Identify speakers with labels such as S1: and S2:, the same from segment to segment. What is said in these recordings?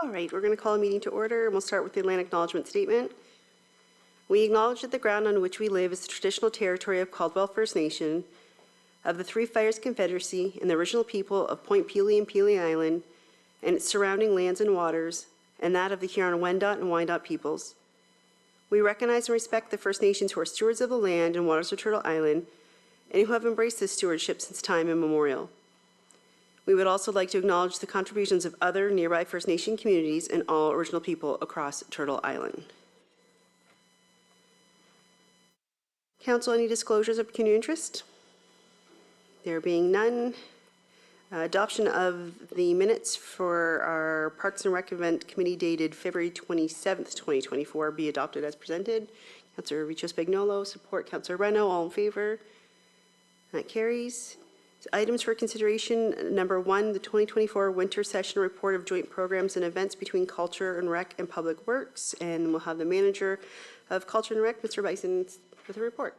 S1: All right, we're going to call a meeting to order, and we'll start with the land acknowledgement statement. We acknowledge that the ground on which we live is the traditional territory of Caldwell First Nation, of the Three Fires Confederacy, and the original people of Point Pelee and Pelee Island, and its surrounding lands and waters, and that of the Huron-Wendat and Wyandot peoples. We recognize and respect the First Nations who are stewards of the land and waters of Turtle Island, and who have embraced this stewardship since time immemorial. We would also like to acknowledge the contributions of other nearby First Nation communities and all original people across Turtle Island. Council, any disclosures of community interest? There being none, adoption of the minutes for our Parks and Rec event committee dated February 27th, 2024 be adopted as presented. Councillor Riccio-Spagnolo, support Councillor Reno, all in favor. That carries. Items for consideration, number 1, the 2024 winter session report of joint programs and events between Culture and Rec and Public Works. And we'll have the manager of Culture and Rec, Mr. Bison, with a report.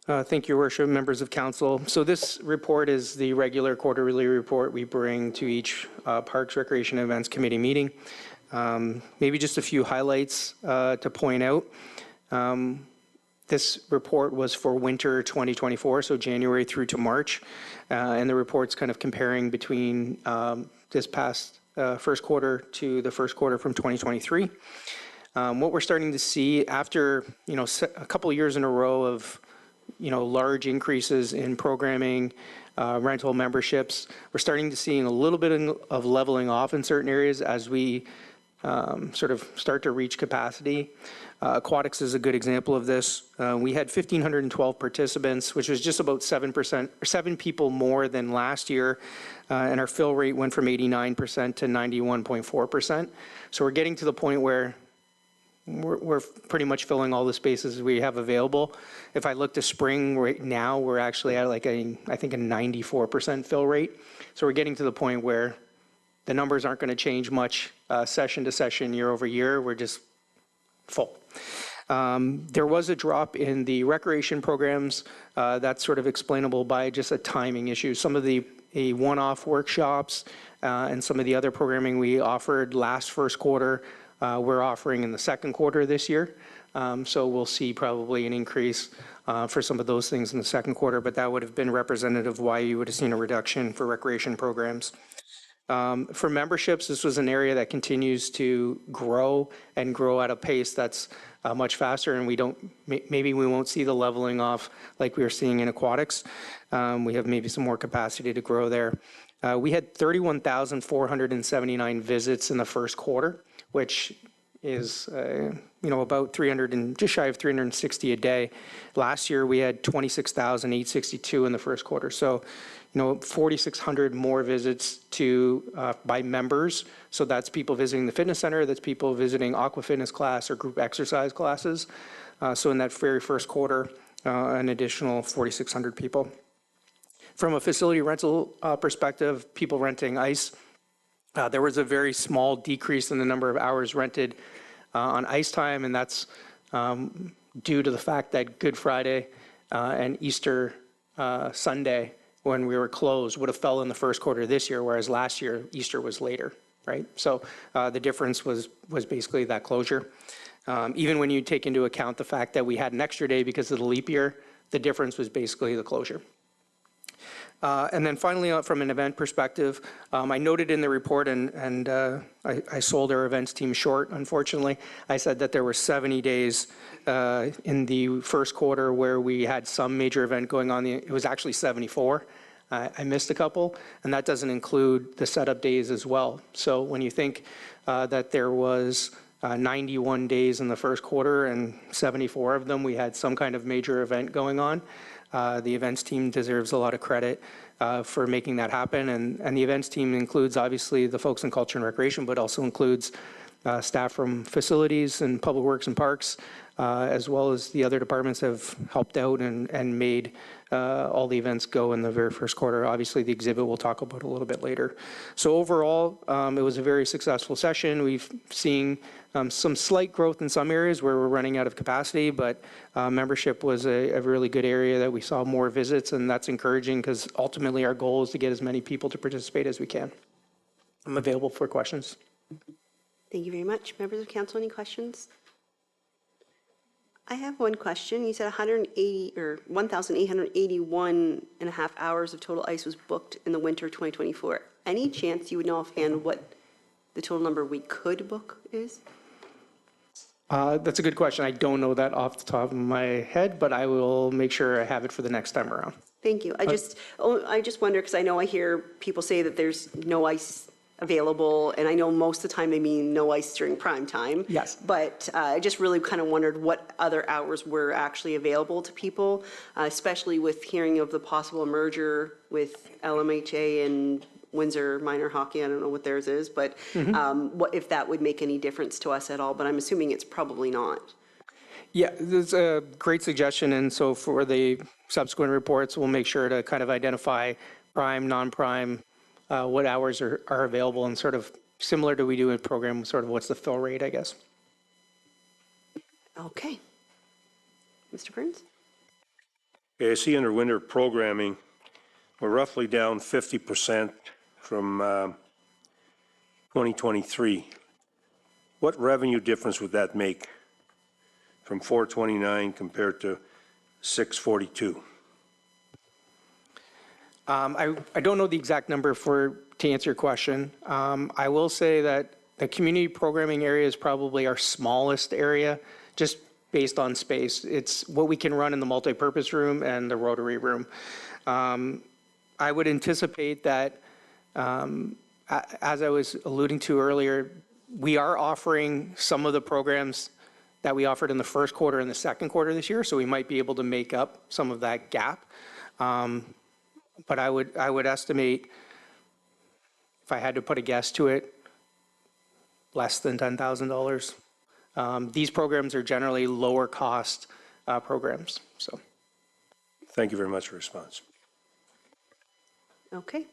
S2: Thank you, Your Worship, members of council. So this report is the regular quarterly report we bring to each Parks, Recreation, and Events Committee meeting. Maybe just a few highlights to point out. This report was for winter 2024, so January through to March, and the report's kind of comparing between this past first quarter to the first quarter from 2023. What we're starting to see after a couple of years in a row of large increases in programming, rental memberships, we're starting to see a little bit of leveling off in certain areas as we sort of start to reach capacity. Aquatics is a good example of this. We had 1,512 participants, which was just about 7% or 7 people more than last year, and our fill rate went from 89% to 91.4%. So we're getting to the point where we're pretty much filling all the spaces we have available. If I look to spring right now, we're actually at I think a 94% fill rate. So we're getting to the point where the numbers aren't going to change much session to session, year over year. We're just full. There was a drop in the recreation programs. That's sort of explainable by just a timing issue. Some of the one-off workshops and some of the other programming we offered last first quarter, we're offering in the second quarter this year. So we'll see probably an increase for some of those things in the second quarter, but that would have been representative of why you would have seen a reduction for recreation programs. For memberships, this was an area that continues to grow and grow at a pace that's much faster, and maybe we won't see the leveling off like we were seeing in aquatics. We have maybe some more capacity to grow there. We had 31,479 visits in the first quarter, which is about 300 and just shy of 360 a day. Last year we had 26,862 in the first quarter. So 4,600 more visits by members. So that's people visiting the fitness center, that's people visiting aqua fitness class or group exercise classes. So in that very first quarter, an additional 4,600 people. From a facility rental perspective, people renting ice, there was a very small decrease in the number of hours rented on ice time, and that's due to the fact that Good Friday and Easter Sunday, when we were closed, would have fell in the first quarter this year, whereas last year Easter was later, right? So the difference was basically that closure. Even when you take into account the fact that we had an extra day because of the leap year, the difference was basically the closure. And then finally, from an event perspective, I noted in the report, and I sold our events team short, unfortunately. I said that there were 70 days in the first quarter where we had some major event going on. It was actually 74. I missed a couple, and that doesn't include the setup days as well. So when you think that there was 91 days in the first quarter and 74 of them, we had some kind of major event going on. The events team deserves a lot of credit for making that happen. And the events team includes, obviously, the folks in Culture and Recreation, but also includes staff from facilities and Public Works and Parks, as well as the other departments have helped out and made all the events go in the very first quarter. Obviously, the exhibit we'll talk about a little bit later. So overall, it was a very successful session. We've seen some slight growth in some areas where we're running out of capacity, but membership was a really good area that we saw more visits, and that's encouraging because ultimately our goal is to get as many people to participate as we can. I'm available for questions.
S1: Thank you very much. Members of council, any questions? I have one question. You said 180 or 1,881 and a half hours of total ice was booked in the winter of 2024. Any chance you would know offhand what the total number we could book is?
S2: That's a good question. I don't know that off the top of my head, but I will make sure I have it for the next time around.
S1: Thank you. I just wonder, because I know I hear people say that there's no ice available, and I know most of the time they mean no ice during prime time.
S2: Yes.
S1: But I just really kind of wondered what other hours were actually available to people, especially with hearing of the possible merger with LMHA and Windsor Minor Hockey. I don't know what theirs is, but what if that would make any difference to us at all? But I'm assuming it's probably not.
S2: Yeah, that's a great suggestion. And so for the subsequent reports, we'll make sure to kind of identify prime, non-prime, what hours are available, and sort of similar to we do in program, sort of what's the fill rate, I guess.
S1: Okay. Mr. Burns?
S3: Okay, I see under winter programming, we're roughly down 50% from 2023. What revenue difference would that make from 429 compared to 642?
S2: I don't know the exact number to answer your question. I will say that the community programming area is probably our smallest area, just based on space. It's what we can run in the multipurpose room and the rotary room. I would anticipate that, as I was alluding to earlier, we are offering some of the programs that we offered in the first quarter and the second quarter this year, so we might be able to make up some of that gap. But I would estimate, if I had to put a guess to it, less than $10,000. These programs are generally lower cost programs. So,
S3: Thank you very much for your response.
S1: Okay.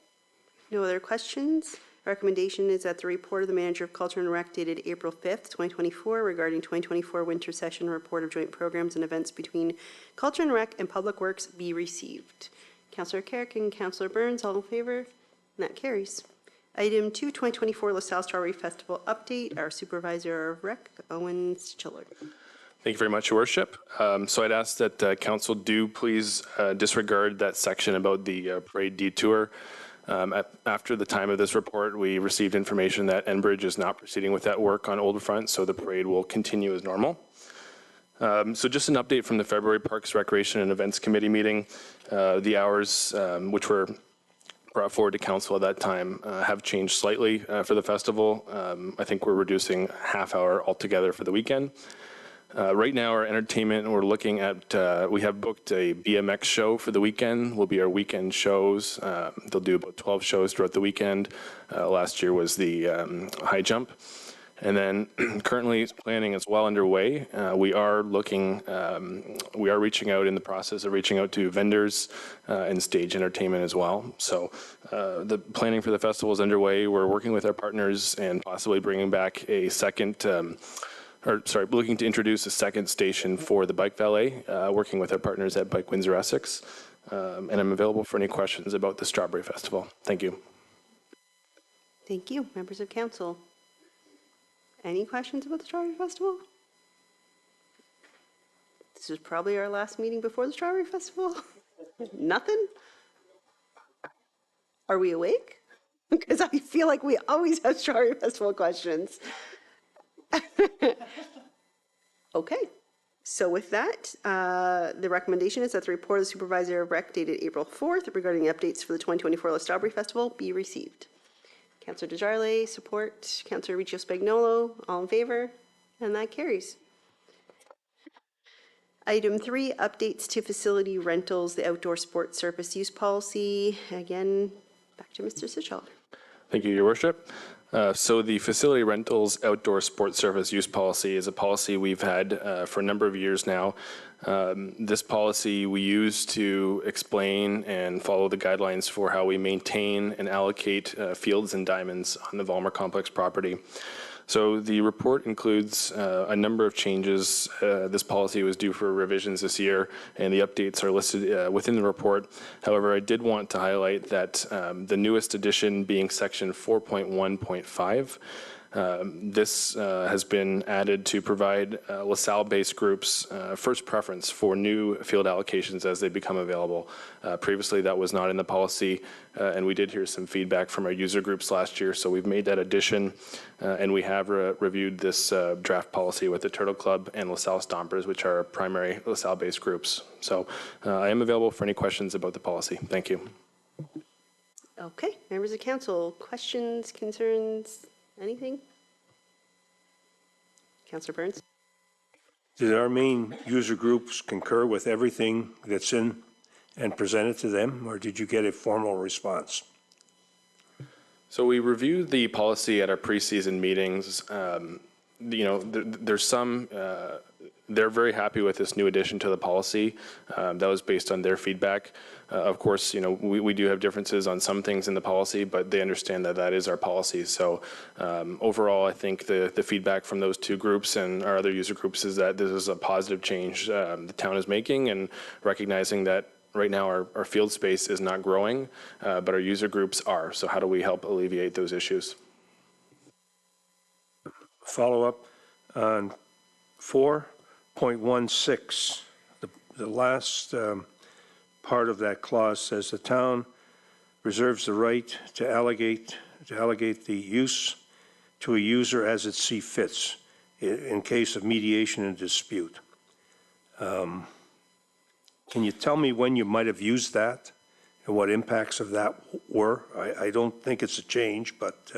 S1: No other questions? Recommendation is that the report of the Manager of Culture and Rec dated April 5th, 2024, regarding 2024 winter session report of joint programs and events between Culture and Rec and Public Works be received. Councillor Carrick and Councillor Burns, all in favor? And that carries. Item 2, 2024 LaSalle Strawberry Festival update. Our Supervisor of Rec, Owen Schiller.
S4: Thank you very much, Your Worship. So I'd ask that Council do please disregard that section about the parade detour. After the time of this report, we received information that Enbridge is not proceeding with that work on Old Front, so the parade will continue as normal. So just an update from the February Parks, Recreation and Events Committee meeting. The hours which were brought forward to council at that time have changed slightly for the festival. I think we're reducing half hour altogether for the weekend. Right now, our entertainment, we're looking at, we have booked a BMX show for the weekend, will be our weekend shows. They'll do about 12 shows throughout the weekend. Last year was the high jump. And then currently planning is well underway. We are looking, we are reaching out in the process of reaching out to vendors and stage entertainment as well. So the planning for the festival is underway. We're working with our partners and possibly bringing back a second, looking to introduce a second station for the bike valet, working with our partners at Bike Windsor Essex. And I'm available for any questions about the Strawberry Festival. Thank you.
S1: Thank you. Members of council. Any questions about the Strawberry Festival? This is probably our last meeting before the Strawberry Festival. Nothing? Are we awake? Because I feel like we always have Strawberry Festival questions. Okay. So with that, the recommendation is that the report of the Supervisor of Rec dated April 4th regarding the updates for the 2024 La Strawberry Festival be received. Councillor Desjardins, support. Councillor Riccio Spagnolo, all in favor? And that carries. Item 3, updates to facility rentals, the outdoor sports surface use policy. Again, back to Mr. Sichel.
S4: Thank you, Your Worship. So the facility rentals outdoor sports surface use policy is a policy we've had for a number of years now. This policy we use to explain and follow the guidelines for how we maintain and allocate fields and diamonds on the Vollmer Complex property. So the report includes a number of changes. This policy was due for revisions this year, and the updates are listed within the report. However, I did want to highlight that the newest addition being section 4.1.5. This has been added to provide LaSalle-based groups first preference for new field allocations as they become available. Previously, that was not in the policy, and we did hear some feedback from our user groups last year, so we've made that addition, and we have reviewed this draft policy with the Turtle Club and LaSalle Stompers, which are primary LaSalle-based groups. So I am available for any questions about the policy. Thank you.
S1: Okay, members of council, questions, concerns, anything? Councillor Burns?
S3: Did our main user groups concur with everything that's in and presented to them, or did you get a formal response?
S4: So we reviewed the policy at our preseason meetings. There's some, they're very happy with this new addition to the policy. That was based on their feedback. Of course, we do have differences on some things in the policy, but they understand that that is our policy. So overall, I think the feedback from those two groups and our other user groups is that this is a positive change the town is making, and recognizing that right now our field space is not growing, but our user groups are. So how do we help alleviate those issues?
S3: Follow up on 4.16. The last part of that clause says the town reserves the right to allocate the use to a user as it see fits in case of mediation and dispute. Can you tell me when you might have used that and what impacts of that were? I don't think it's a change, but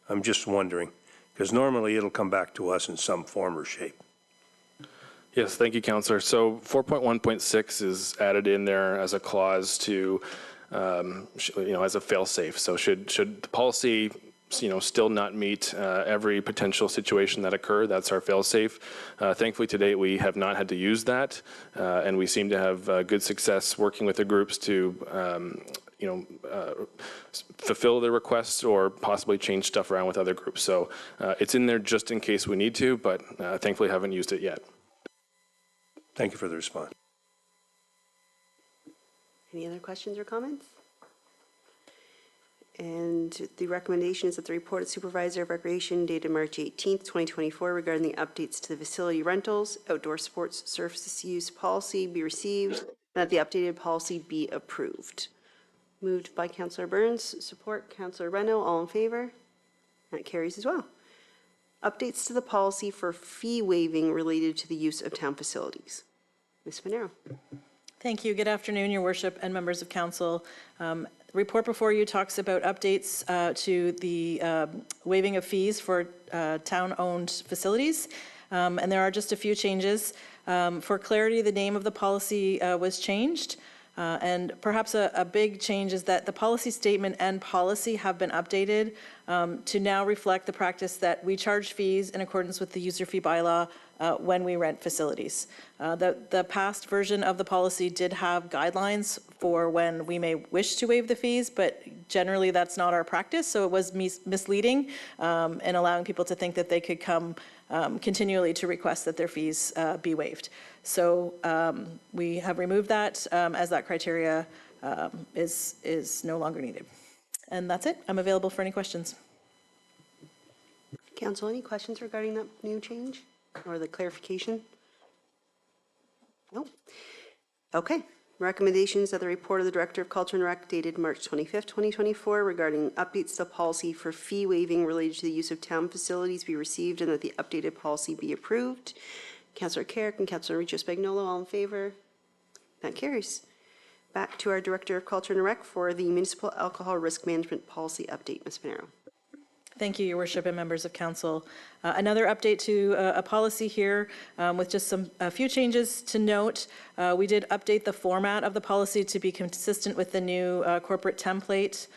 S3: I'm just wondering, because normally it'll come back to us in some form or shape.
S4: Yes, thank you, Councillor. So 4.1.6 is added in there as a clause to, as a fail-safe. So should the policy, still not meet every potential situation that occur, that's our fail-safe. Thankfully, to date, we have not had to use that, and we seem to have good success working with the groups to fulfill the requests or possibly change stuff around with other groups. So it's in there just in case we need to, but thankfully haven't used it yet.
S3: Thank you for the response.
S1: Any other questions or comments? And the recommendation is that the report of Supervisor of Recreation dated March 18th, 2024 regarding the updates to the facility rentals, outdoor sports surface use policy be received, and that the updated policy be approved. Moved by Councillor Burns, support Councillor Reno, all in favor? That carries as well. Updates to the policy for fee waiving related to the use of town facilities. Ms. Finero.
S5: Thank you. Good afternoon, Your Worship and members of council. The report before you talks about updates to the waiving of fees for town-owned facilities, and there are just a few changes. For clarity, the name of the policy was changed. And perhaps a big change is that the policy statement and policy have been updated to now reflect the practice that we charge fees in accordance with the user fee bylaw when we rent facilities. The past version of the policy did have guidelines for when we may wish to waive the fees, but generally that's not our practice, so it was misleading and allowing people to think that they could come continually to request that their fees be waived. So we have removed that as that criteria is no longer needed. And that's it. I'm available for any questions.
S1: Council, any questions regarding that new change or the clarification? No? Okay. Recommendations of the report of the Director of Culture and Rec dated March 25th, 2024 regarding updates to policy for fee waiving related to the use of town facilities be received and that the updated policy be approved. Councillor Carrick and Councillor Richo Spagnolo, all in favor? That carries. Back to our Director of Culture and Rec for the Municipal Alcohol Risk Management Policy update. Ms. Finero.
S5: Thank you, Your Worship and members of council. Another update to a policy here with just a few changes to note. We did update the format of the policy to be consistent with the new corporate template.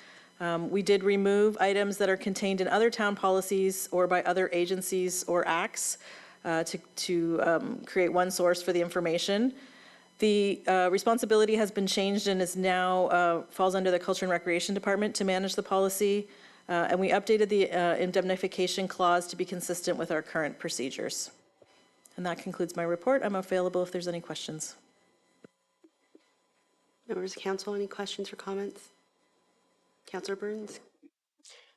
S5: We did remove items that are contained in other town policies or by other agencies or acts to create one source for the information. The responsibility has been changed and is now falls under the Culture and Recreation Department to manage the policy. and we updated the indemnification clause to be consistent with our current procedures. And that concludes my report. I'm available if there's any questions.
S1: Members of council, any questions or comments? Councillor Burns?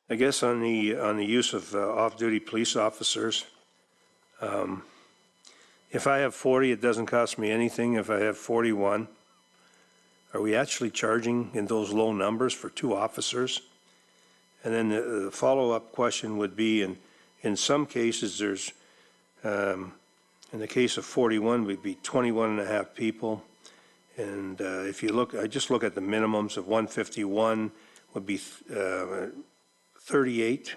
S3: I guess on the use of off-duty police officers, if I have 40, it doesn't cost me anything. If I have 41, are we actually charging in those low numbers for 2 officers? And then the follow-up question would be, in some cases, there's, in the case of 41, we'd be 21 and a half people. And if you look, I just look at the minimums of 151 would be 38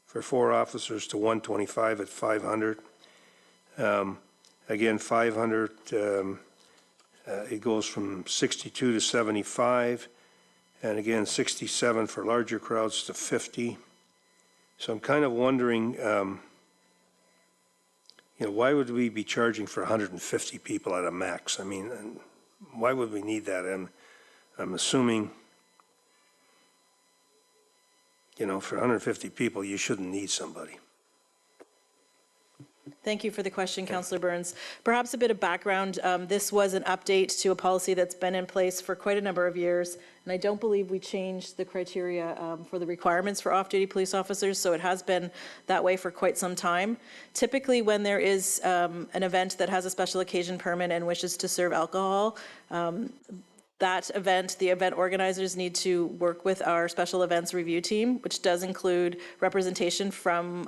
S3: for 4 officers to 125 at 500. Again, 500, it goes from 62 to 75, and again, 67 for larger crowds to 50. So I'm kind of wondering, why would we be charging for 150 people at a max? I mean, why would we need that? I'm assuming, for 150 people, you shouldn't need somebody.
S5: Thank you for the question, Councillor Burns. Perhaps a bit of background. This was an update to a policy that's been in place for quite a number of years, and I don't believe we changed the criteria for the requirements for off-duty police officers, so it has been that way for quite some time. Typically, when there is an event that has a special occasion permit and wishes to serve alcohol, that event, the event organizers need to work with our special events review team, which does include representation from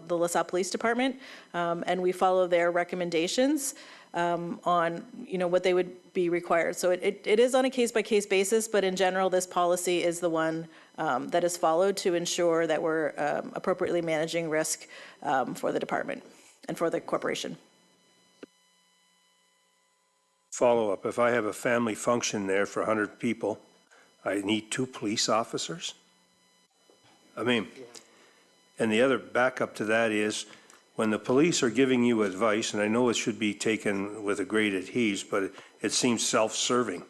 S5: the LaSalle Police Department, and we follow their recommendations on, what they would be required. So it is on a case-by-case basis, but in general, this policy is the one that is followed to ensure that we're appropriately managing risk for the department and for the corporation.
S3: Follow-up, if I have a family function there for 100 people, I need 2 police officers? I mean, and the other backup to that is, when the police are giving you advice, and I know it should be taken with a great ease, but it seems self-serving.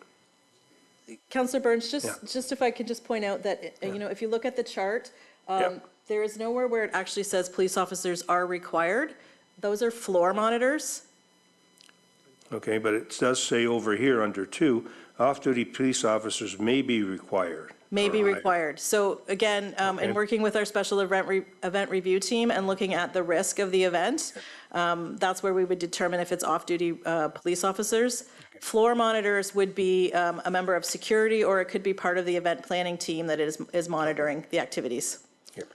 S5: Councillor Burns, just if I could just point out that, if you look at the chart, there is nowhere where it actually says police officers are required. Those are floor monitors.
S3: Okay, but it does say over here under 2, off-duty police officers may be required.
S5: May be required. So again, in working with our special event review team and looking at the risk of the event, that's where we would determine if it's off-duty police officers. Floor monitors would be a member of security, or it could be part of the event planning team that is monitoring the activities.
S3: Here.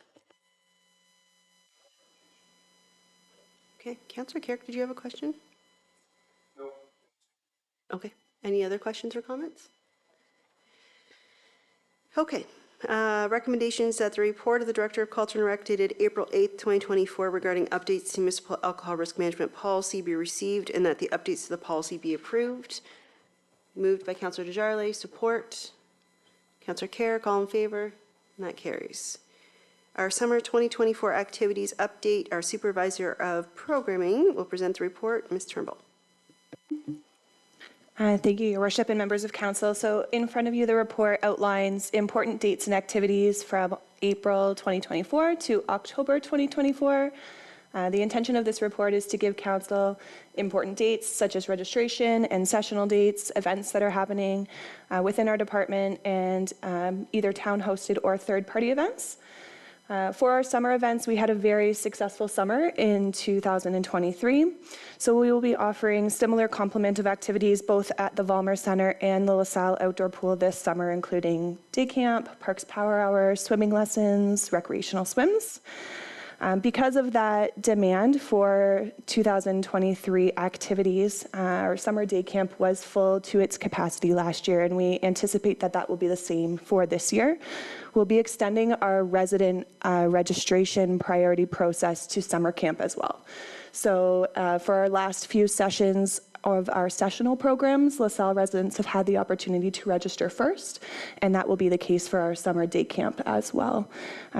S1: Okay, Councillor Carrick, did you have a question? No. Okay, any other questions or comments? Okay, recommendations that the report of the Director of Culture and Rec dated April 8th, 2024 regarding updates to municipal alcohol risk management policy be received and that the updates to the policy be approved. Moved by Councillor Desjardins, support. Councillor Carrick, all in favor? And that carries. Our summer 2024 activities update. Our Supervisor of Programming will present the report. Ms. Turnbull.
S6: Thank you, Your Worship and members of council. So in front of you, the report outlines important dates and activities from April 2024 to October 2024. The intention of this report is to give council important dates such as registration and sessional dates, events that are happening within our department, and either town-hosted or third-party events. For our summer events, we had a very successful summer in 2023. So we will be offering similar complement of activities both at the Vollmer Center and the LaSalle Outdoor Pool this summer, including day camp, Parks Power Hour, swimming lessons, recreational swims. Because of that demand for 2023 activities, our summer day camp was full to its capacity last year, and we anticipate that that will be the same for this year. We'll be extending our resident registration priority process to summer camp as well. So for our last few sessions of our sessional programs, LaSalle residents have had the opportunity to register first, and that will be the case for our summer day camp as well.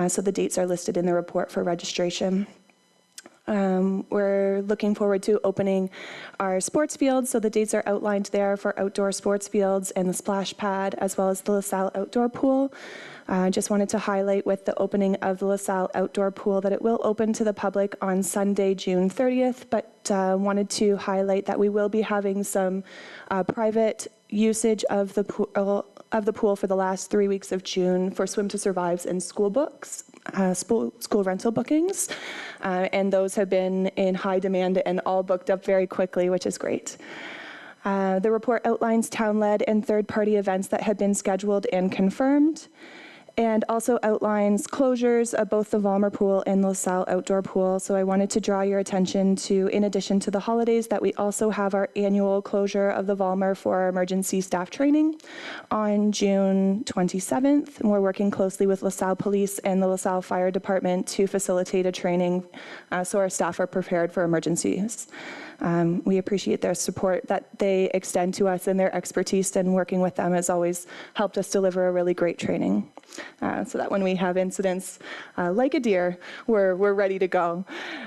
S6: So the dates are listed in the report for registration. We're looking forward to opening our sports fields, so the dates are outlined there for outdoor sports fields and the splash pad, as well as the LaSalle outdoor pool. Just wanted to highlight with the opening of the LaSalle outdoor pool that it will open to the public on Sunday, June 30th, but wanted to highlight that we will be having some private usage of the pool for the last 3 weeks of June for Swim to Survives and school books. School rental bookings, and those have been in high demand and all booked up very quickly, which is great. The report outlines town-led and third-party events that have been scheduled and confirmed, and also outlines closures of both the Vollmer Pool and LaSalle Outdoor Pool. So I wanted to draw your attention to, in addition to the holidays, that we also have our annual closure of the Vollmer for our emergency staff training on June 27th. And we're working closely with LaSalle Police and the LaSalle Fire Department to facilitate a training so our staff are prepared for emergencies. We appreciate their support that they extend to us, and their expertise, and working with them has always helped us deliver a really great training. So that when we have incidents like a deer, we're ready to go.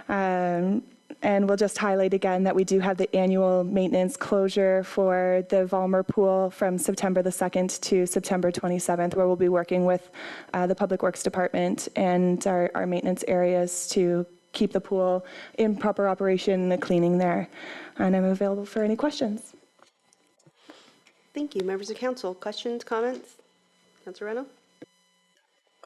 S6: And we'll just highlight again that we do have the annual maintenance closure for the Vollmer Pool from September the 2nd to September 27th, where we'll be working with the Public Works Department and our maintenance areas to keep the pool in proper operation, the cleaning there. And I'm available for any questions.
S1: Thank you. Members of council, questions, comments? Councilor Reno?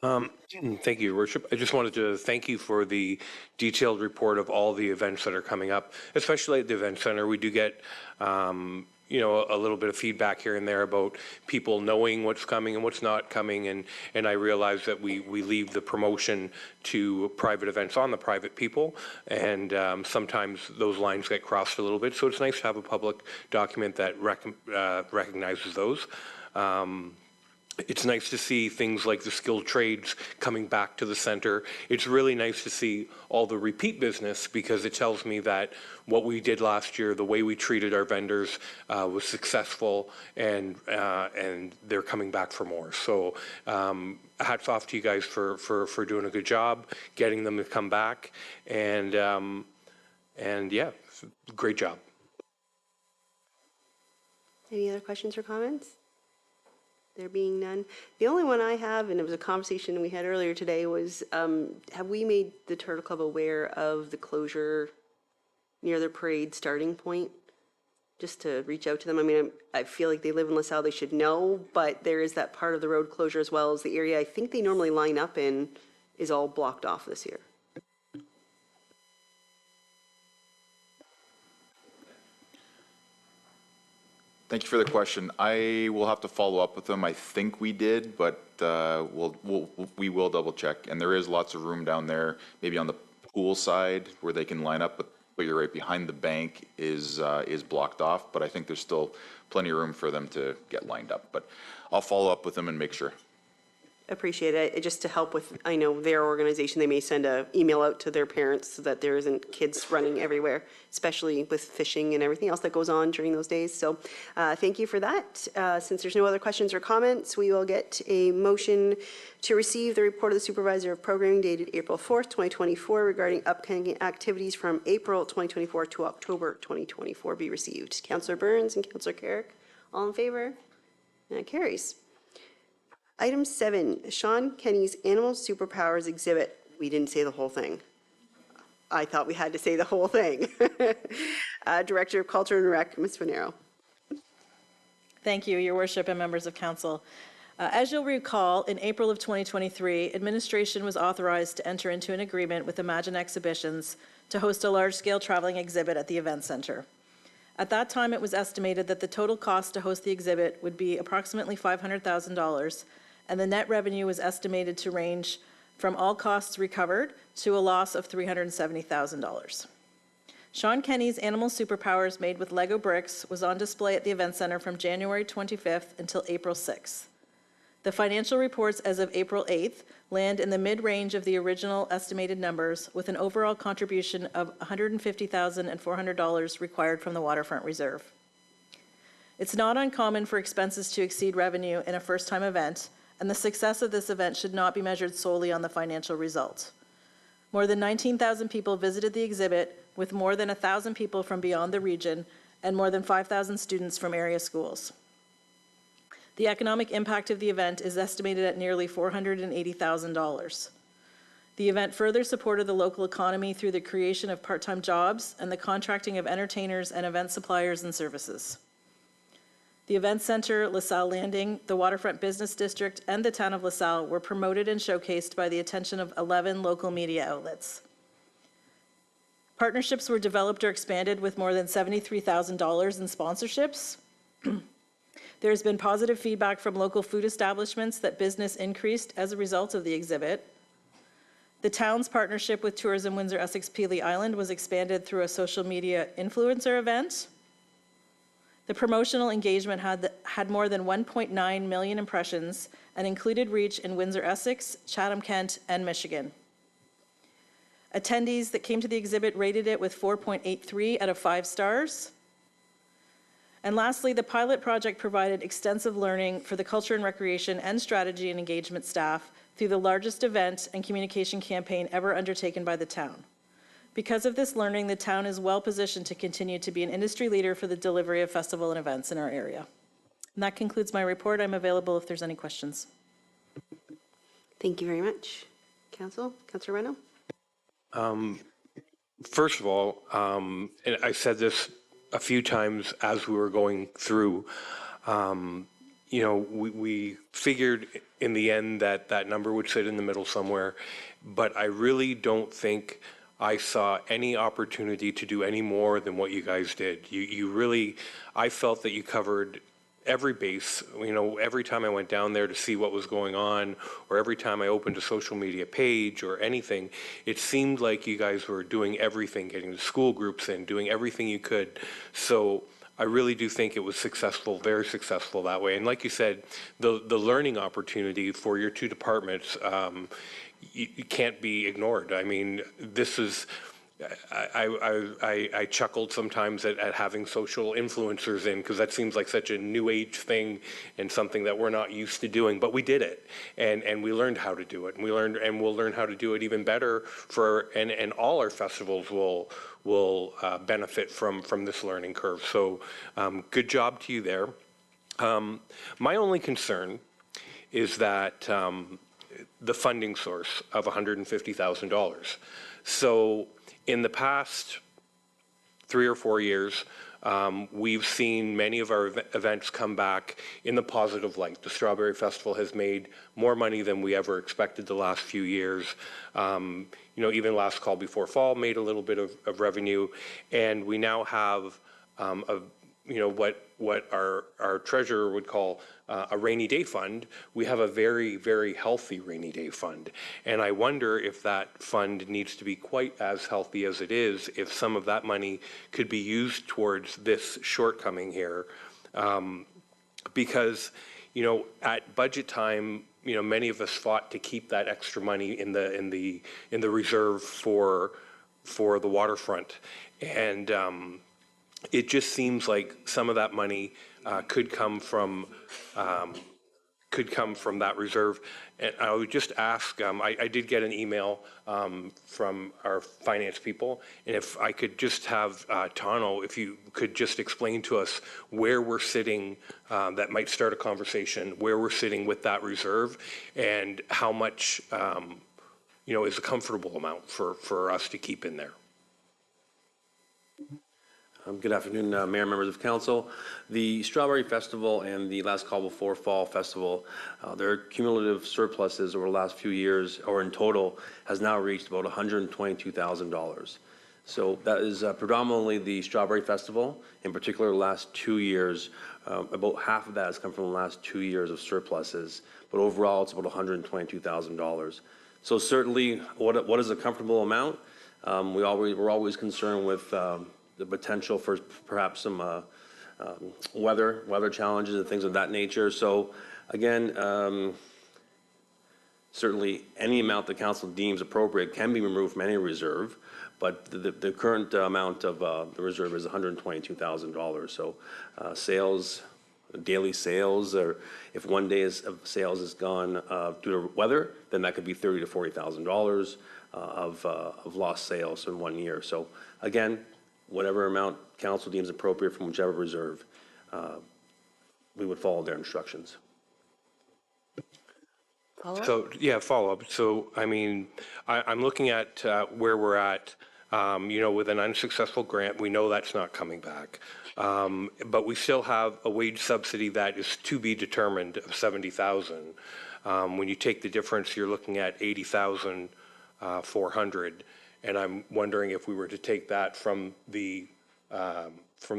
S7: Thank you, Your Worship. I just wanted to thank you for the detailed report of all the events that are coming up, especially at the event center. We do get, a little bit of feedback here and there about people knowing what's coming and what's not coming, and I realize that we leave the promotion to private events on the private people, and sometimes those lines get crossed a little bit, so it's nice to have a public document that recognizes those. It's nice to see things like the skilled trades coming back to the center. It's really nice to see all the repeat business, because it tells me that what we did last year, the way we treated our vendors was successful, and they're coming back for more. So hats off to you guys for doing a good job, getting them to come back, and yeah, great job.
S1: Any other questions or comments? There being none. The only one I have, and it was a conversation we had earlier today, was have we made the Turtle Club aware of the closure near their parade starting point? Just to reach out to them. I mean, I feel like they live in LaSalle, they should know, but there is that part of the road closure, as well as the area I think they normally line up in is all blocked off this year.
S8: Thank you for the question. I will have to follow up with them. I think we did, but we will double check. And there is lots of room down there, maybe on the pool side where they can line up, but you're right, behind the bank is blocked off. But I think there's still plenty of room for them to get lined up. But I'll follow up with them and make sure.
S1: Appreciate it. Just to help with, I know their organization, they may send an email out to their parents so that there isn't kids running everywhere, especially with fishing and everything else that goes on during those days. So thank you for that. Since there's no other questions or comments, we will get a motion to receive the report of the Supervisor of Programming dated April 4th, 2024 regarding upcoming activities from April 2024 to October 2024 be received. Councillor Burns and Councillor Carrick, all in favor? That carries. Item 7, Sean Kenny's Animal Superpowers exhibit. We didn't say the whole thing. I thought we had to say the whole thing. Director of Culture and Rec, Ms. Finero.
S5: Thank you, Your Worship and members of council. As you'll recall, in April of 2023, administration was authorized to enter into an agreement with Imagine Exhibitions to host a large-scale traveling exhibit at the event center. At that time, it was estimated that the total cost to host the exhibit would be approximately $500,000, and the net revenue was estimated to range from all costs recovered to a loss of $370,000. Sean Kenny's Animal Superpowers made with Lego bricks was on display at the event center from January 25th until April 6th. The financial reports as of April 8th land in the mid-range of the original estimated numbers, with an overall contribution of $150,400 required from the Waterfront Reserve. It's not uncommon for expenses to exceed revenue in a first-time event, and the success of this event should not be measured solely on the financial result. More than 19,000 people visited the exhibit, with more than 1,000 people from beyond the region and more than 5,000 students from area schools. The economic impact of the event is estimated at nearly $480,000. The event further supported the local economy through the creation of part-time jobs and the contracting of entertainers and event suppliers and services. The Event Center, LaSalle Landing, the Waterfront Business District, and the town of LaSalle were promoted and showcased by the attention of 11 local media outlets. Partnerships were developed or expanded with more than $73,000 in sponsorships. There has been positive feedback from local food establishments that business increased as a result of the exhibit. The town's partnership with Tourism Windsor Essex Pelee Island was expanded through a social media influencer event. The promotional engagement had more than 1.9 million impressions and included reach in Windsor Essex, Chatham-Kent, and Michigan. Attendees that came to the exhibit rated it with 4.83 out of 5 stars. And lastly, the pilot project provided extensive learning for the culture and recreation and strategy and engagement staff through the largest event and communication campaign ever undertaken by the town. Because of this learning, the town is well positioned to continue to be an industry leader for the delivery of festival and events in our area. And that concludes my report. I'm available if there's any questions.
S1: Thank you very much. Councilor Reno?
S7: First of all, and I said this a few times as we were going through, we figured in the end that that number would sit in the middle somewhere, but I really don't think I saw any opportunity to do any more than what you guys did. I felt that you covered every base. Every time I went down there to see what was going on, or every time I opened a social media page or anything, it seemed like you guys were doing everything, getting the school groups in, doing everything you could. So I really do think it was successful, very successful that way. And like you said, the learning opportunity for your two departments, you can't be ignored. I mean, this is, I chuckled sometimes at having social influencers in, because that seems like such a new age thing and something that we're not used to doing, but we did it, and we learned how to do it, and we'll learn how to do it even better and all our festivals will benefit from this learning curve. So good job to you there. My only concern is that the funding source of $150,000. So in the past 3 or 4 years, we've seen many of our events come back in the positive light. The Strawberry Festival has made more money than we ever expected the last few years. Even Last Call Before Fall made a little bit of revenue, and we now have what our treasurer would call a rainy day fund. We have a very, very healthy rainy day fund. And I wonder if that fund needs to be quite as healthy as it is, if some of that money could be used towards this shortcoming here. Because, at budget time, many of us fought to keep that extra money in the reserve for the waterfront. And it just seems like some of that money could come from that reserve. And I would just ask, I did get an email from our finance people, and if I could just have Tano, if you could just explain to us where we're sitting, that might start a conversation, where we're sitting with that reserve, and how much is a comfortable amount for us to keep in there.
S9: Good afternoon, Mayor, members of council. The Strawberry Festival and the Last Call Before Fall Festival, their cumulative surpluses over the last few years, or in total, has now reached about $122,000. So that is predominantly the Strawberry Festival. In particular, the last 2 years, about half of that has come from the last 2 years of surpluses. But overall, it's about $122,000. So certainly, what is a comfortable amount? We're always concerned with the potential for perhaps some weather challenges and things of that nature. So again, certainly any amount the council deems appropriate can be removed from any reserve, but the current amount of the reserve is $122,000. So sales daily sales, or if one day of sales is gone due to weather, then that could be $30,000 to $40,000 of lost sales in 1 year. So again, whatever amount council deems appropriate from whichever reserve, we would follow their instructions.
S7: So, yeah, follow-up. So, I mean, I'm looking at where we're at, with an unsuccessful grant. We know that's not coming back. But we still have a wage subsidy that is to be determined of $70,000. When you take the difference, you're looking at $80,400. And I'm wondering if we were to take that from the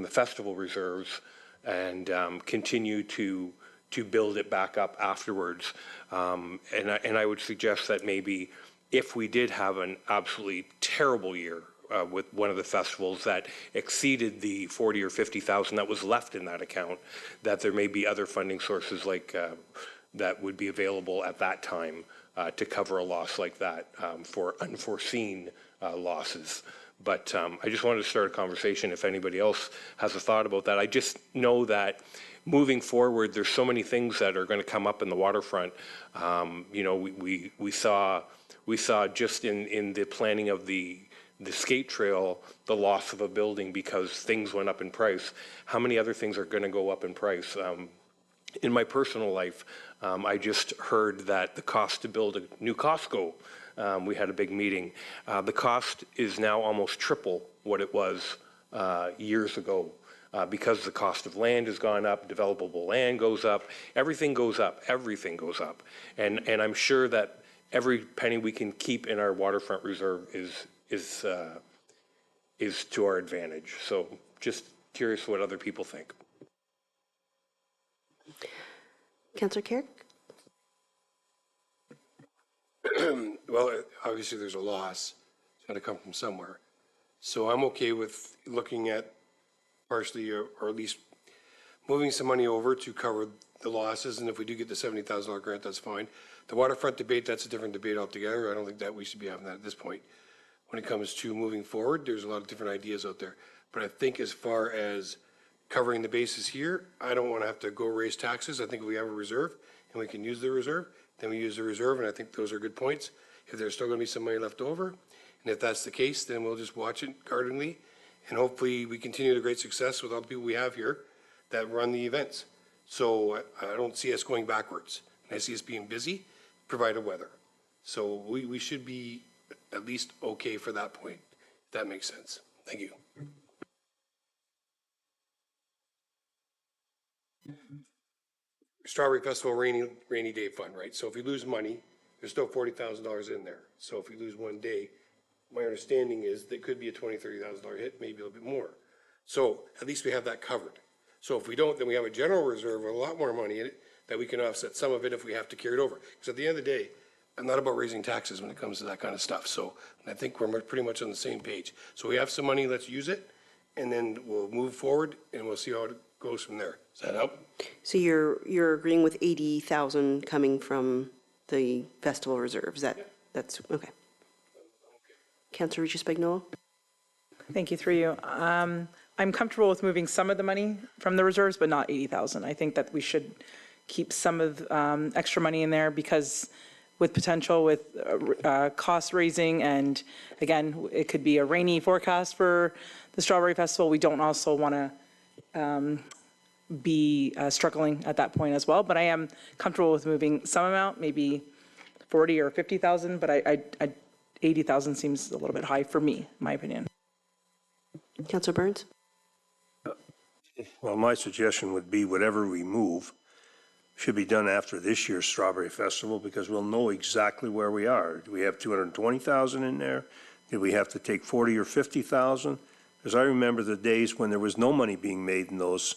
S7: festival reserves and continue to build it back up afterwards. And I would suggest that maybe if we did have an absolutely terrible year with one of the festivals that exceeded the 40 or 50,000 that was left in that account, that there may be other funding sources like that would be available at that time to cover a loss like that for unforeseen losses. But I just wanted to start a conversation if anybody else has a thought about that. I just know that moving forward, there's so many things that are going to come up in the waterfront. We saw just in the planning of the skate trail, the loss of a building because things went up in price. How many other things are going to go up in price? In my personal life, I just heard that the cost to build a new Costco, we had a big meeting. The cost is now almost triple what it was years ago. Because the cost of land has gone up, developable land goes up, everything goes up. And I'm sure that every penny we can keep in our waterfront reserve is to our advantage. So just curious what other people think.
S1: Councillor Carrick?
S10: Well, obviously there's a loss. It's got to come from somewhere. So I'm okay with looking at partially or at least moving some money over to cover the losses. And if we do get the $70,000 grant, that's fine. The waterfront debate, that's a different debate altogether. I don't think that we should be having that at this point. When it comes to moving forward, there's a lot of different ideas out there. But I think as far as covering the bases here, I don't want to have to go raise taxes. I think if we have a reserve and we can use the reserve, then we use the reserve. And I think those are good points. If there's still going to be some money left over, and if that's the case, then we'll just watch it guardedly. And hopefully we continue the great success with all the people we have here that run the events. So I don't see us going backwards. I see us being busy, provided weather. So we should be at least okay for that point, if that makes sense. Thank you. Strawberry Festival rainy day fund, right? So if we lose money, there's still $40,000 in there. So if we lose one day, my understanding is that could be a $20,000, $30,000 hit, maybe a little bit more. So at least we have that covered. So if we don't, then we have a general reserve with a lot more money in it that we can offset some of it if we have to carry it over. Because at the end of the day, I'm not about raising taxes when it comes to that kind of stuff. So I think we're pretty much on the same page. So we have some money, let's use it, and then we'll move forward and we'll see how it goes from there. Does that help?
S1: So you're agreeing with 80,000 coming from the festival reserve? That's okay. Councillor Regis-Spagnola?
S5: Thank you, through you. I'm comfortable with moving some of the money from the reserves, but not 80,000. I think that we should keep some of extra money in there because with potential with cost raising, and again, it could be a rainy forecast for the Strawberry Festival. We don't also want to be struggling at that point as well, but I am comfortable with moving some amount, maybe 40 or 50,000, but I 80,000 seems a little bit high for me, in my opinion.
S1: Councillor Burns?
S3: Well, my suggestion would be whatever we move should be done after this year's Strawberry Festival because we'll know exactly where we are. Do we have 220,000 in there? Did we have to take 40 or 50,000? Because I remember the days when there was no money being made in those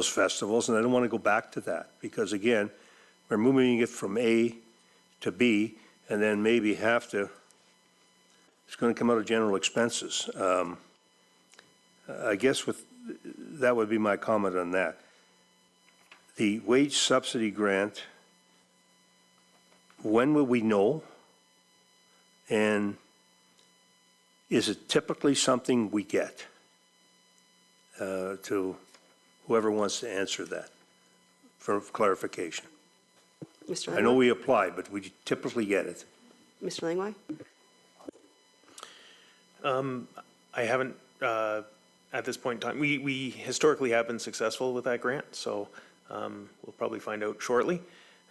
S3: festivals, and I don't want to go back to that because again, we're moving it from A to B, and then maybe it's going to come out of general expenses. I guess that would be my comment on that. The wage subsidy grant, when will we know? And is it typically something we get to Whoever wants to answer that for clarification.
S1: Mr.
S3: I know
S1: Langway?
S3: we apply, but we typically get it.
S1: Mr. Langway?
S2: I haven't, at this point in time, we historically have been successful with that grant, so we'll probably find out shortly.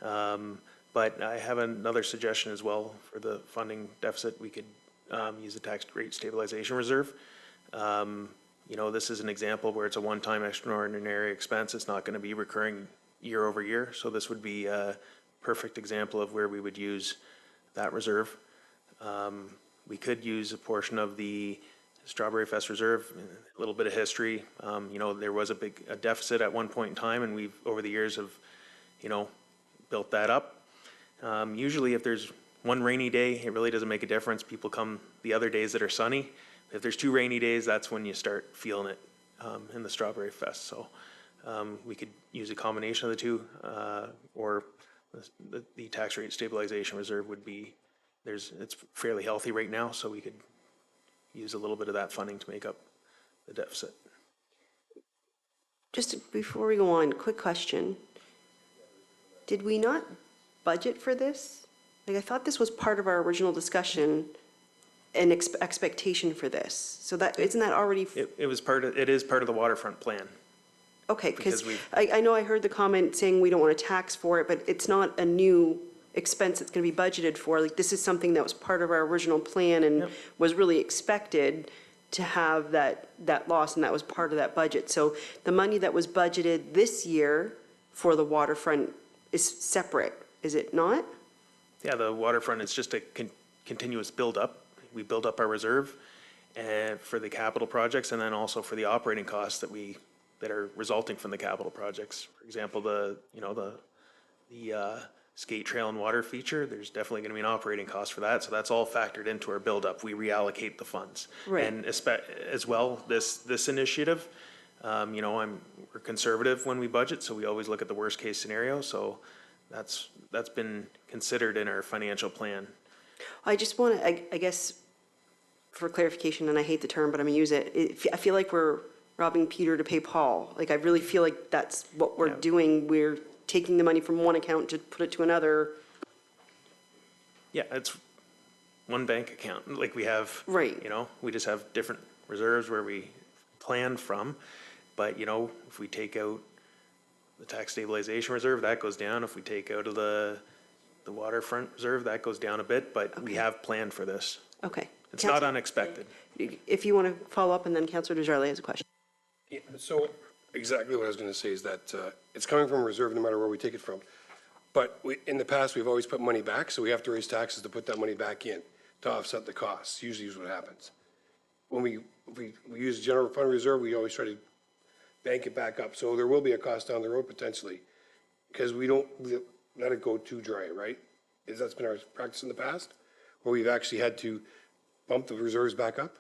S2: But I have another suggestion as well for the funding deficit. We could use the tax rate stabilization reserve. You know, this is an example where it's a one-time extraordinary expense. It's not going to be recurring year over year. So this would be a perfect example of where we would use that reserve. We could use a portion of the Strawberry Fest Reserve, a little bit of history. You know, there was a deficit at one point in time, and we've, over the years, have, you know, built that up. Usually if there's one rainy day, it really doesn't make a difference. People come the other days that are sunny. If there's 2 rainy days, that's when you start feeling it in the Strawberry Fest. So we could use a combination of the two, or the tax rate stabilization reserve would be, it's fairly healthy right now, so we could use a little bit of that funding to make up the deficit.
S1: Just before we go on, quick question. Did we not budget for this? Like, I thought this was part of our original discussion and expectation for this. So that, isn't that already?
S2: It is part of the waterfront plan.
S1: Okay, because
S2: because
S1: I know I heard the comment saying we don't want to tax for it, but it's not a new expense that's going to be budgeted for. Like, this is something that was part of our original plan and was really expected to have that loss, and that was part of that budget. So the money that was budgeted this year for the waterfront is separate, is it not?
S2: Yeah, the waterfront is just a continuous build-up. We build up our reserve and for the capital projects, and then also for the operating costs that are resulting from the capital projects. For example, the skate trail and water feature, there's definitely going to be an operating cost for that. So that's all factored into our build-up. We reallocate the funds.
S1: Right.
S2: And as well, this initiative, you know, we're conservative when we budget, so we always look at the worst-case scenario. So that's been considered in our financial plan.
S1: I just want to, I guess, for clarification, and I hate the term, but I'm going to use it. I feel like we're robbing Peter to pay Paul. Like, I really feel like that's what we're doing. We're taking the money from one account to put it to another.
S2: Yeah, it's one bank account. Like we have,
S1: Right.
S2: you know, we just have different reserves where we plan from. But, you know, if we take out the tax stabilization reserve, that goes down. If we take out of the waterfront reserve, that goes down a bit, but we have planned for this.
S1: Okay.
S2: It's not unexpected.
S1: If you want to follow up, and then Councillor Desjardins has a question.
S10: Yeah, so exactly what I was going to say is that it's coming from reserve no matter where we take it from. But in the past, we've always put money back, so we have to raise taxes to put that money back in to offset the costs. Usually is what happens. When we use general fund reserve, we always try to bank it back up. So there will be a cost down the road potentially, because we don't let it go too dry, right? That's been our practice in the past, where we've actually had to bump the reserves back up,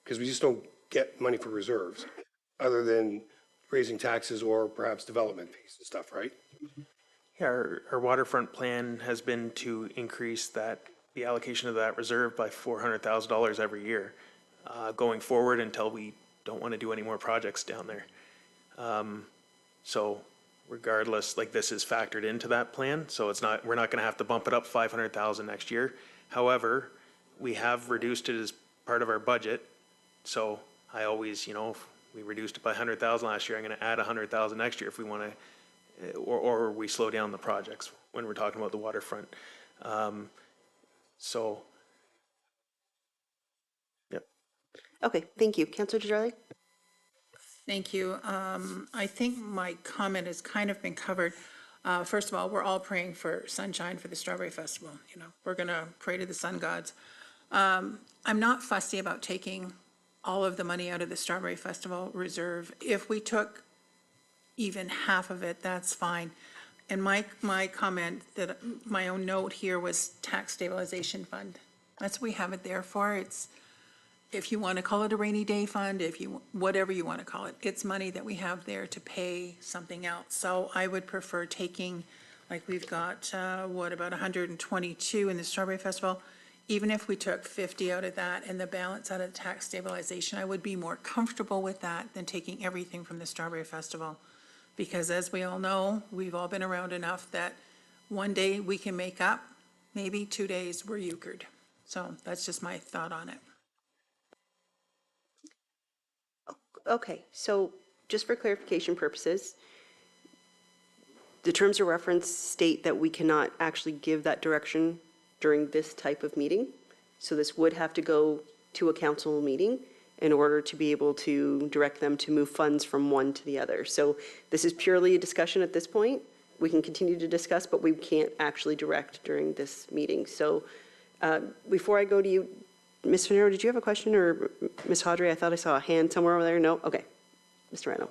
S10: because we just don't get money for reserves, other than raising taxes or perhaps development fees and stuff, right?
S2: Yeah, our waterfront plan has been to increase the allocation of that reserve by $400,000 every year, going forward until we don't want to do any more projects down there. So regardless, like, this is factored into that plan, so we're not going to have to bump it up 500,000 next year. However, we have reduced it as part of our budget, so I always, you know, if we reduced it by 100,000 last year, I'm going to add 100,000 next year if we want to, or we slow down the projects when we're talking about the waterfront. So, yep.
S1: Okay, thank you. Councillor Desjardins?
S11: Thank you. I think my comment has kind of been covered. First of all, we're all praying for sunshine for the Strawberry Festival. You know, we're going to pray to the sun gods. I'm not fussy about taking all of the money out of the Strawberry Festival reserve. If we took even half of it, that's fine. And my comment, that my own note here, was tax stabilization fund. That's what we have it there for. It's, if you want to call it a rainy day fund, whatever you want to call it, it's money that we have there to pay something else. So I would prefer taking, like, we've got, about 122 in the Strawberry Festival. even if we took 50 out of that and the balance out of the tax stabilization, I would be more comfortable with that than taking everything from the Strawberry Festival. Because as we all know, we've all been around enough that one day we can make up, maybe 2 days we're euchred. So that's just my thought on it.
S1: Okay, so just for clarification purposes, the terms of reference state that we cannot actually give that direction during this type of meeting. So this would have to go to a council meeting in order to be able to direct them to move funds from one to the other. So this is purely a discussion at this point. We can continue to discuss, but we can't actually direct during this meeting. So before I go to you, Ms. Finero, did you have a question, or Ms. Hodry? I thought I saw a hand somewhere over there. No? Okay. Mr. Reno.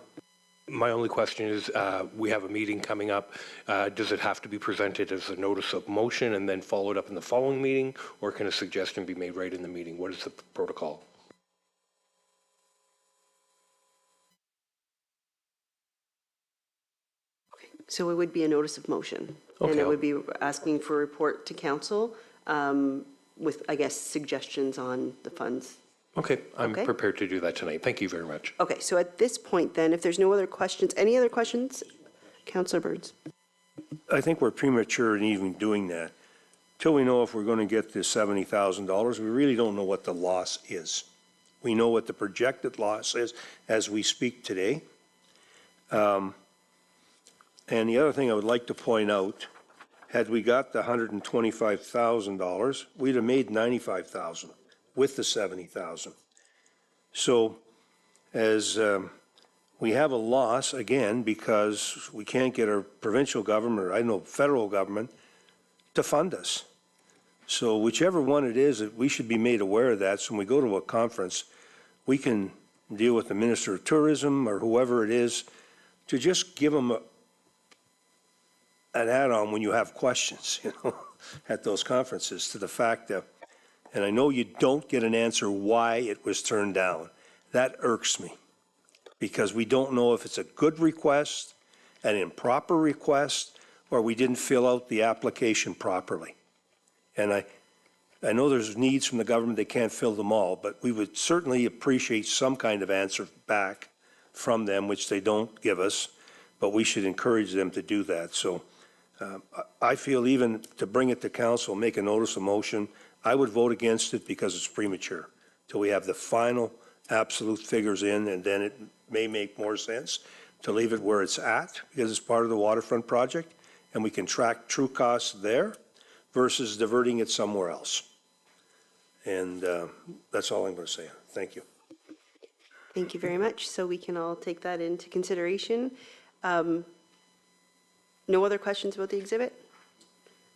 S7: My only question is, we have a meeting coming up. Does it have to be presented as a notice of motion and then followed up in the following meeting, or can a suggestion be made right in the meeting? What is the protocol?
S1: So it would be a notice of motion. And
S7: Okay.
S1: it would be asking for a report to council with, I guess, suggestions on the funds.
S7: Okay, I'm
S1: Okay.
S7: prepared to do that tonight. Thank you very much.
S1: Okay, so at this point then, if there's no other questions, any other questions? Councillor Burns.
S3: I think we're premature in even doing that. Till we know if we're going to get this $70,000, we really don't know what the loss is. We know what the projected loss is as we speak today. And the other thing I would like to point out, had we got the $125,000, we'd have made $95,000 with the $70,000. So as we have a loss, again, because we can't get our provincial government, or I know federal government, to fund us. So whichever one it is, we should be made aware of that. So when we go to a conference, we can deal with the Minister of Tourism or whoever it is to just give them an add-on when you have questions, at those conferences, to the fact that, and I know you don't get an answer why it was turned down. That irks me, because we don't know if it's a good request, an improper request, or we didn't fill out the application properly. And I know there's needs from the government, they can't fill them all, but we would certainly appreciate some kind of answer back from them, which they don't give us, but we should encourage them to do that. So I feel even to bring it to council, make a notice of motion, I would vote against it because it's premature till we have the final absolute figures in, and then it may make more sense to leave it where it's at because it's part of the waterfront project and we can track true costs there versus diverting it somewhere else. And that's all I'm going to say. Thank you.
S1: Thank you very much. So we can all take that into consideration. No other questions about the exhibit?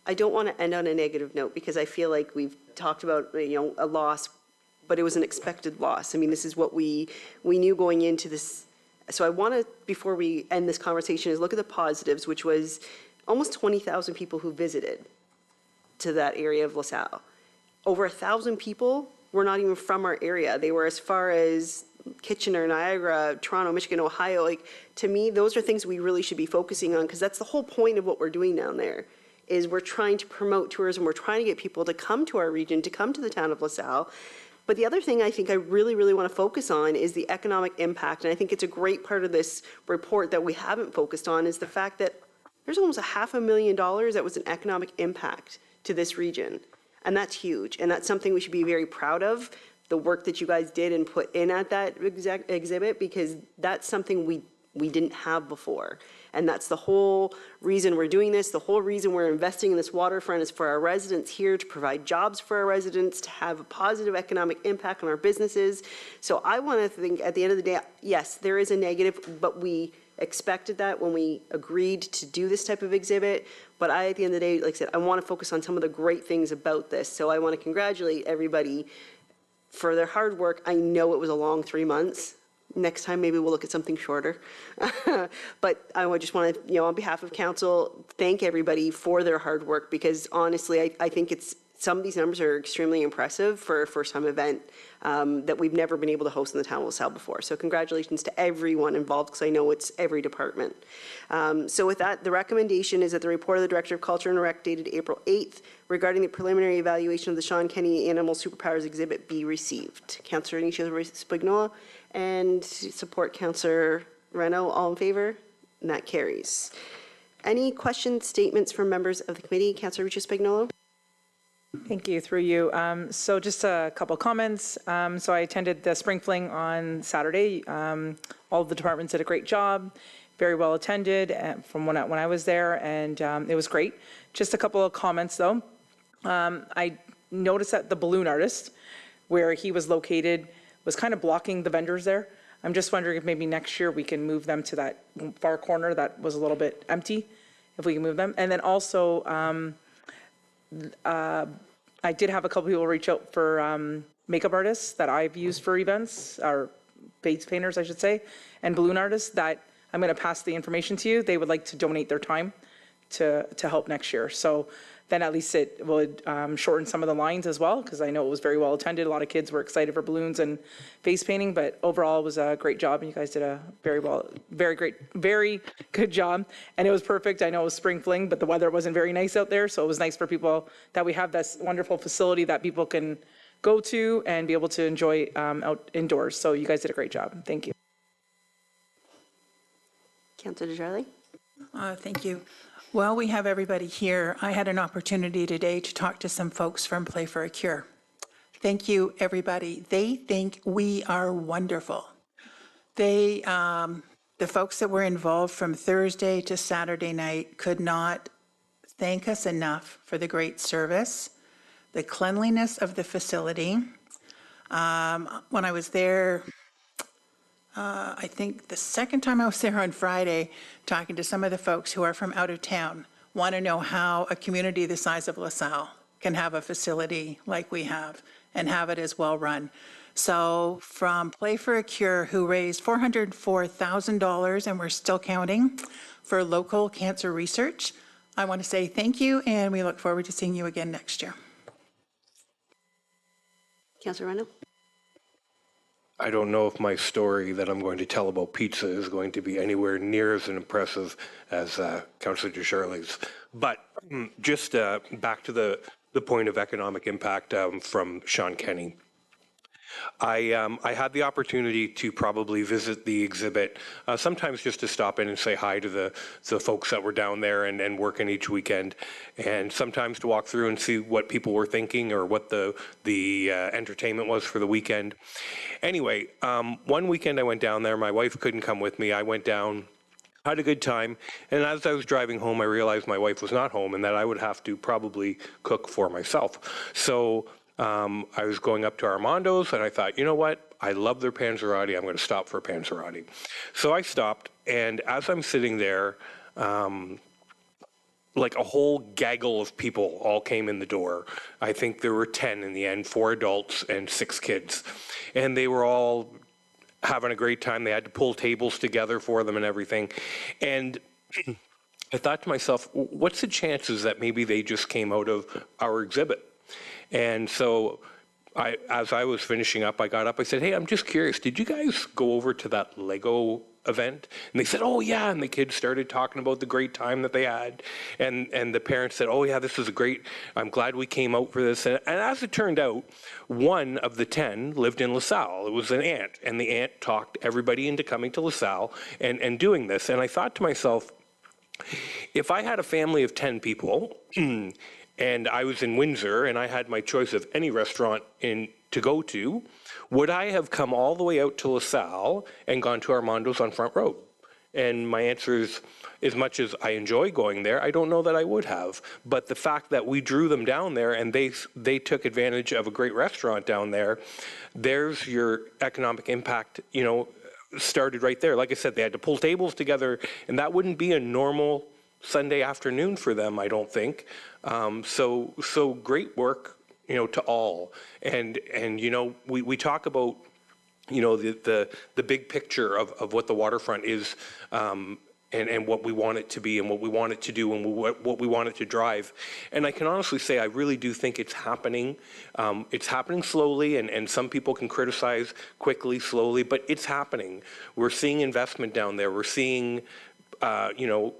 S1: I don't want to end on a negative note because I feel like we've talked about, a loss, but it was an expected loss. I mean, this is what we knew going into this. So I want to, before we end this conversation, is look at the positives, which was almost 20,000 people who visited to that area of LaSalle. Over 1,000 people were not even from our area. They were as far as Kitchener, Niagara, Toronto, Michigan, Ohio. Like, to me, those are things we really should be focusing on because that's the whole point of what we're doing down there, is we're trying to promote tourism. We're trying to get people to come to our region, to come to the town of LaSalle. But the other thing I think I really, really want to focus on is the economic impact. And I think it's a great part of this report that we haven't focused on is the fact that there's almost $500,000 that was an economic impact to this region. And that's huge. And that's something we should be very proud of, the work that you guys did and put in at that exhibit, because that's something we didn't have before. And that's the whole reason we're doing this. The whole reason we're investing in this waterfront is for our residents here, to provide jobs for our residents, to have a positive economic impact on our businesses. So I want to think at the end of the day, yes, there is a negative, but we expected that when we agreed to do this type of exhibit. But at the end of the day, like I said, I want to focus on some of the great things about this. So I want to congratulate everybody for their hard work. I know it was a long 3 months. Next time, maybe we'll look at something shorter. But I just want to, on behalf of council, thank everybody for their hard work, because honestly, I think it's some of these numbers are extremely impressive for a first-time event that we've never been able to host in the town of LaSalle before. So congratulations to everyone involved, because I know it's every department. So with that, the recommendation is that the report of the Director of Culture and Rec dated April 8th regarding the preliminary evaluation of the Sean Kenny Animal Superpowers exhibit be received. Councillor Inicio Spagnola and support Councillor Reno, all in favor? And that carries. Any questions, statements from members of the committee? Councillor Inicio Spagnola.
S12: Thank you, through you. So just a couple comments. So I attended the Spring Fling on Saturday. All of the departments did a great job, very well attended from when I was there, and it was great. Just a couple of comments though. I noticed that the balloon artist, where he was located, was kind of blocking the vendors there. I'm just wondering if maybe next year we can move them to that far corner that was a little bit empty, if we can move them. And then also, I did have a couple people reach out for makeup artists that I've used for events, or face painters, I should say, and balloon artists that I'm going to pass the information to you. They would like to donate their time to help next year. So then at least it would shorten some of the lines as well, because I know it was very well attended. A lot of kids were excited for balloons and face painting, but overall it was a great job, and you guys did a very good job. And it was perfect. I know it was Spring Fling, but the weather wasn't very nice out there, so it was nice for people that we have this wonderful facility that people can go to and be able to enjoy out indoors. So you guys did a great job. Thank you.
S1: Councillor Desjardins.
S11: Thank you. Well, we have everybody here. I had an opportunity today to talk to some folks from Play for a Cure. Thank you, everybody. They think we are wonderful. The folks that were involved from Thursday to Saturday night could not thank us enough for the great service, the cleanliness of the facility. When I was there, I think the second time I was there on Friday, talking to some of the folks who are from out of town, want to know how a community the size of LaSalle can have a facility like we have and have it as well run. So from Play for a Cure, who raised $404,000, and we're still counting, for local cancer research, I want to say thank you, and we look forward to seeing you again next year.
S1: Councillor Reno.
S7: I don't know if my story that I'm going to tell about pizza is going to be anywhere near as impressive as Councillor Desjardins. But just back to the point of economic impact from Sean Kenny. I had the opportunity to probably visit the exhibit, sometimes just to stop in and say hi to the folks that were down there and working each weekend, and sometimes to walk through and see what people were thinking or what the entertainment was for the weekend. Anyway, one weekend I went down there. My wife couldn't come with me. I went down, had a good time, and as I was driving home, I realized my wife was not home and that I would have to probably cook for myself. So I was going up to Armando's, and I thought, you know what? I love their panzerotti. I'm going to stop for a panzerotti. So I stopped, and as I'm sitting there, like a whole gaggle of people all came in the door. I think there were 10 in the end, 4 adults and 6 kids. And they were all having a great time. They had to pull tables together for them and everything. And I thought to myself, what's the chances that maybe they just came out of our exhibit? And so as I was finishing up, I got up, I said, hey, I'm just curious, did you guys go over to that Lego event? And they said, oh yeah, and the kids started talking about the great time that they had. And the parents said, oh yeah, this is great, I'm glad we came out for this. And as it turned out, one of the 10 lived in LaSalle. It was an aunt, and the aunt talked everybody into coming to LaSalle and doing this. And I thought to myself, if I had a family of 10 people, and I was in Windsor, and I had my choice of any restaurant to go to, would I have come all the way out to LaSalle and gone to Armando's on Front Road? And my answer is, as much as I enjoy going there, I don't know that I would have. But the fact that we drew them down there and they took advantage of a great restaurant down there, there's your economic impact, started right there. Like I said, they had to pull tables together, and that wouldn't be a normal Sunday afternoon for them, I don't think. So great work, to all. And we talk about, the big picture of what the waterfront is and what we want it to be and what we want it to do and what we want it to drive. And I can honestly say, I really do think it's happening. It's happening slowly, and some people can criticize quickly, slowly, but it's happening. We're seeing investment down there. We're seeing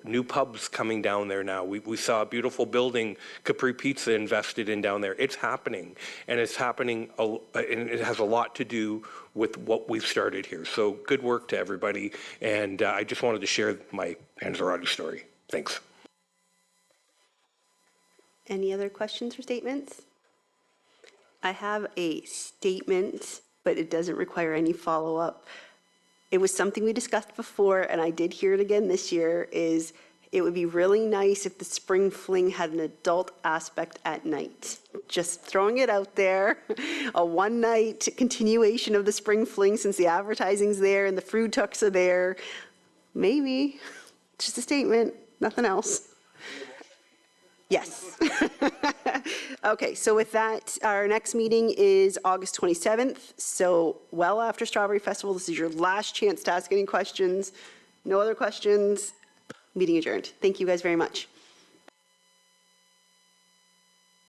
S7: new pubs coming down there now. We saw a beautiful building, Capri Pizza invested in down there. It's happening, and it's happening, and it has a lot to do with what we've started here. So good work to everybody, and I just wanted to share my Panzerati story. Thanks.
S1: Any other questions or statements? I have a statement, but it doesn't require any follow-up. It was something we discussed before, and I did hear it again this year, is it would be really nice if the spring fling had an adult aspect at night. Just throwing it out there, a one-night continuation of the spring fling since the advertising's there and the food trucks are there. Maybe, just a statement, nothing else. Yes. Okay, so with that, our next meeting is August 27th, so well after Strawberry Festival. This is your last chance to ask any questions. No other questions? Meeting adjourned. Thank you guys very much.